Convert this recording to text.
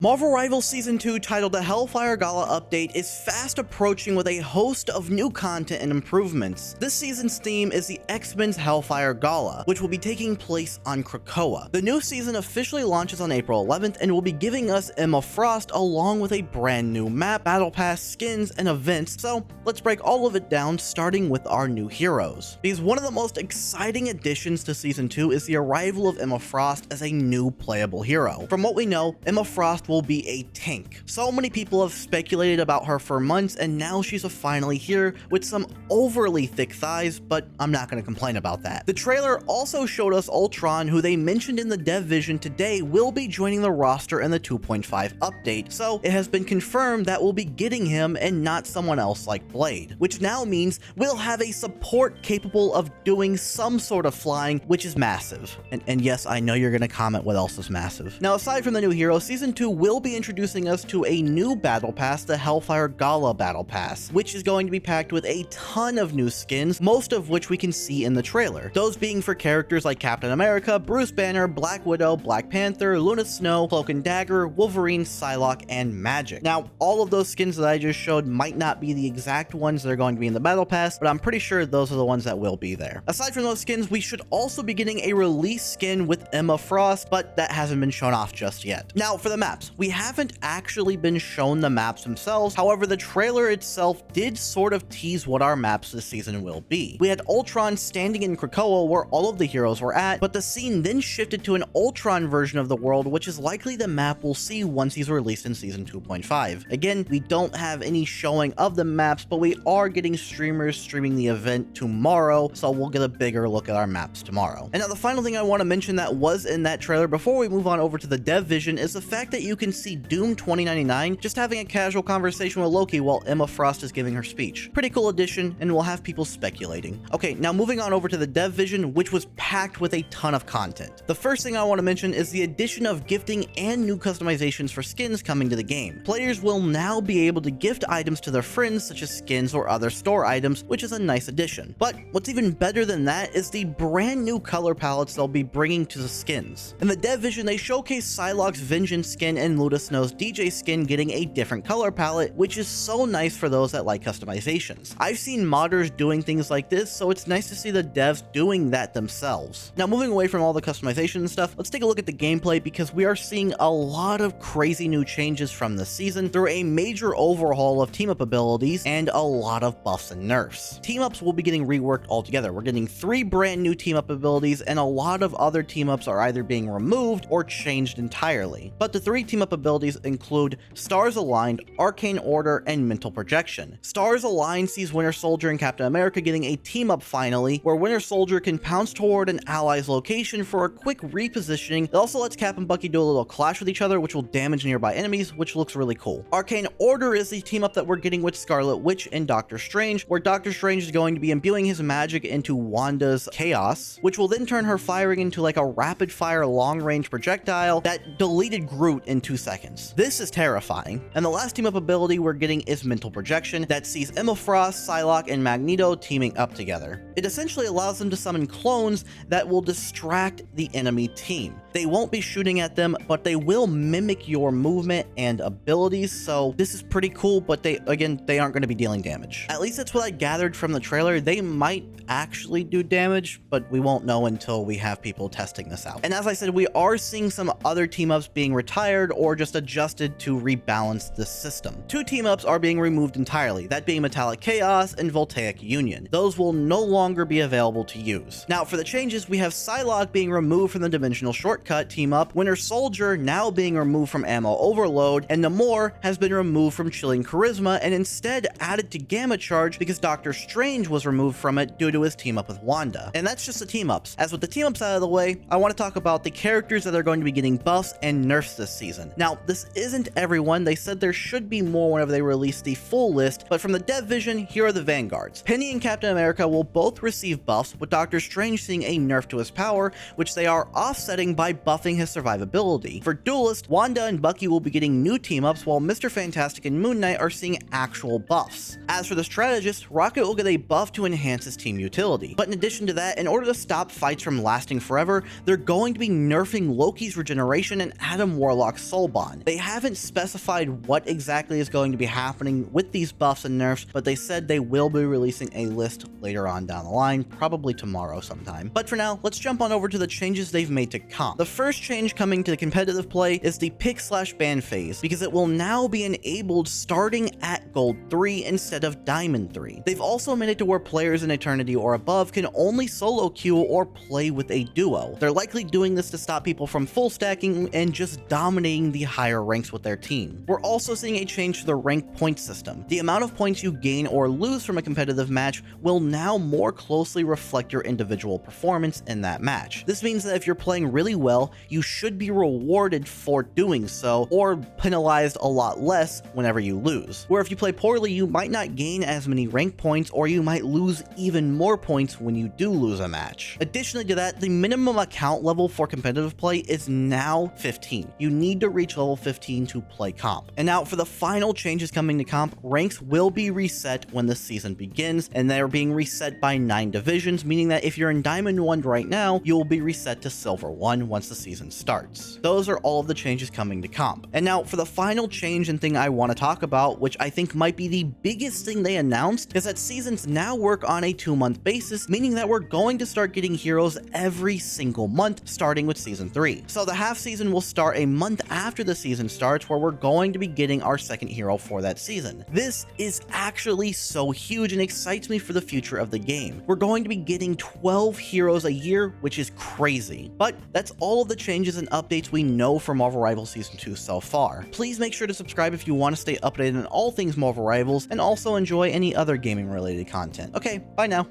Marvel Rivals Season 2, titled The Hellfire Gala Update, is fast approaching with a host of new content and improvements. This season's theme is the X-Men's Hellfire Gala, which will be taking place on Krakoa. The new season officially launches on April 11th and will be giving us Emma Frost along with a brand new map, battle pass, skins, and events, so let's break all of it down, starting with our new heroes. Because one of the most exciting additions to Season 2 is the arrival of Emma Frost as a new playable hero. From what we know, Emma Frost will be a tank. So many people have speculated about her for months, and now she's finally here with some overly thick thighs, but I'm not going to complain about that. The trailer also showed us Ultron, who they mentioned in the dev vision today will be joining the roster in the 2.5 update, so it has been confirmed that we'll be getting him and not someone else like Blade, which now means we'll have a support capable of doing some sort of flying, which is massive. And yes, I know you're going to comment what else is massive. Now, aside from the new hero, Season 2 will be introducing us to a new battle pass, the Hellfire Gala Battle Pass, which is going to be packed with a ton of new skins, most of which we can see in the trailer. Those being for characters like Captain America, Bruce Banner, Black Widow, Black Panther, Luna Snow, Cloak and Dagger, Wolverine, Psylocke, and Magic. Now, all of those skins that I just showed might not be the exact ones that are going to be in the battle pass, but I'm pretty sure those are the ones that will be there. Aside from those skins, we should also be getting a release skin with Emma Frost, but that hasn't been shown off just yet. Now, for the maps, we haven't actually been shown the maps themselves. However, the trailer itself did sort of tease what our maps this season will be. We had Ultron standing in Krakoa where all of the heroes were at, but the scene then shifted to an Ultron version of the world, which is likely the map we'll see once he's released in Season 2.5. Again, we don't have any showing of the maps, but we are getting streamers streaming the event tomorrow, so we'll get a bigger look at our maps tomorrow. And now the final thing I want to mention that was in that trailer before we move on over to the dev vision is the fact that you can see Doom 2099 just having a casual conversation with Loki while Emma Frost is giving her speech. Pretty cool addition, and we'll have people speculating. Okay, now moving on over to the dev vision, which was packed with a ton of content. The first thing I want to mention is the addition of gifting and new customizations for skins coming to the game. Players will now be able to gift items to their friends, such as skins or other store items, which is a nice addition. But what's even better than that is the brand new color palettes they'll be bringing to the skins. In the dev vision, they showcase Psylocke's Vengeance skin and Luna Snow's DJ skin getting a different color palette, which is so nice for those that like customizations. I've seen modders doing things like this, so it's nice to see the devs doing that themselves. Now, moving away from all the customization and stuff, let's take a look at the gameplay, because we are seeing a lot of crazy new changes from this season through a major overhaul of team-up abilities and a lot of buffs and nerfs. Team-ups will be getting reworked altogether. We're getting 3 brand new team-up abilities, and a lot of other team-ups are either being removed or changed entirely. But the 3 team-up abilities include Stars Aligned, Arcane Order, and Mental Projection. Stars Aligned sees Winter Soldier and Captain America getting a team-up finally, where Winter Soldier can pounce toward an ally's location for a quick repositioning. It also lets Cap and Bucky do a little clash with each other, which will damage nearby enemies, which looks really cool. Arcane Order is the team-up that we're getting with Scarlet Witch and Doctor Strange, where Doctor Strange is going to be imbuing his magic into Wanda's chaos, which will then turn her firing into like a rapid-fire long-range projectile that deleted Groot in 2 seconds. This is terrifying. And the last team-up ability we're getting is Mental Projection, that sees Emma Frost, Psylocke, and Magneto teaming up together. It essentially allows them to summon clones that will distract the enemy team. They won't be shooting at them, but they will mimic your movement and abilities, so this is pretty cool, but they aren't going to be dealing damage. At least that's what I gathered from the trailer. They might actually do damage, but we won't know until we have people testing this out. And as I said, we are seeing some other team-ups being retired or just adjusted to rebalance the system. 2 team-ups are being removed entirely, that being Metallic Chaos and Voltaic Union. Those will no longer be available to use. Now, for the changes, we have Psylocke being removed from the Dimensional Shortcut team-up, Winter Soldier now being removed from Ammo Overload, and Namor has been removed from Chilling Charisma and instead added to Gamma Charge because Doctor Strange was removed from it due to his team-up with Wanda. And that's just the team-ups. As with the team-ups out of the way, I want to talk about the characters that are going to be getting buffs and nerfs this season. Now, this isn't everyone. They said there should be more whenever they release the full list, but from the dev vision, here are the vanguards. Penny and Captain America will both receive buffs, with Doctor Strange seeing a nerf to his power, which they are offsetting by buffing his survivability. For Duelist, Wanda and Bucky will be getting new team-ups, while Mr. Fantastic and Moon Knight are seeing actual buffs. As for the Strategist, Rocket will get a buff to enhance his team utility. But in addition to that, in order to stop fights from lasting forever, they're going to be nerfing Loki's regeneration and Adam Warlock's soul bond. They haven't specified what exactly is going to be happening with these buffs and nerfs, but they said they will be releasing a list later on down the line, probably tomorrow sometime. But for now, let's jump on over to the changes they've made to comp. The first change coming to competitive play is the pick/ban phase, because it will now be enabled starting at Gold 3 instead of Diamond 3. They've also made it to where players in Eternity or above can only solo queue or play with a duo. They're likely doing this to stop people from full stacking and just dominating the higher ranks with their team. We're also seeing a change to the rank point system. The amount of points you gain or lose from a competitive match will now more closely reflect your individual performance in that match. This means that if you're playing really well, you should be rewarded for doing so, or penalized a lot less whenever you lose. Where if you play poorly, you might not gain as many rank points, or you might lose even more points when you do lose a match. Additionally to that, the minimum account level for competitive play is now 15. You need to reach level 15 to play comp. And now for the final changes coming to comp, ranks will be reset when the season begins, and they're being reset by 9 divisions, meaning that if you're in Diamond 1 right now, you will be reset to Silver 1 once the season starts. Those are all of the changes coming to comp. And now for the final change and thing I want to talk about, which I think might be the biggest thing they announced, is that seasons now work on a 2-month basis, meaning that we're going to start getting heroes every single month, starting with season 3. So the half season will start a month after the season starts, where we're going to be getting our second hero for that season. This is actually so huge and excites me for the future of the game. We're going to be getting 12 heroes a year, which is crazy. But that's all of the changes and updates we know for Marvel Rivals Season 2 so far. Please make sure to subscribe if you want to stay updated on all things Marvel Rivals, and also enjoy any other gaming related content. Okay, bye now.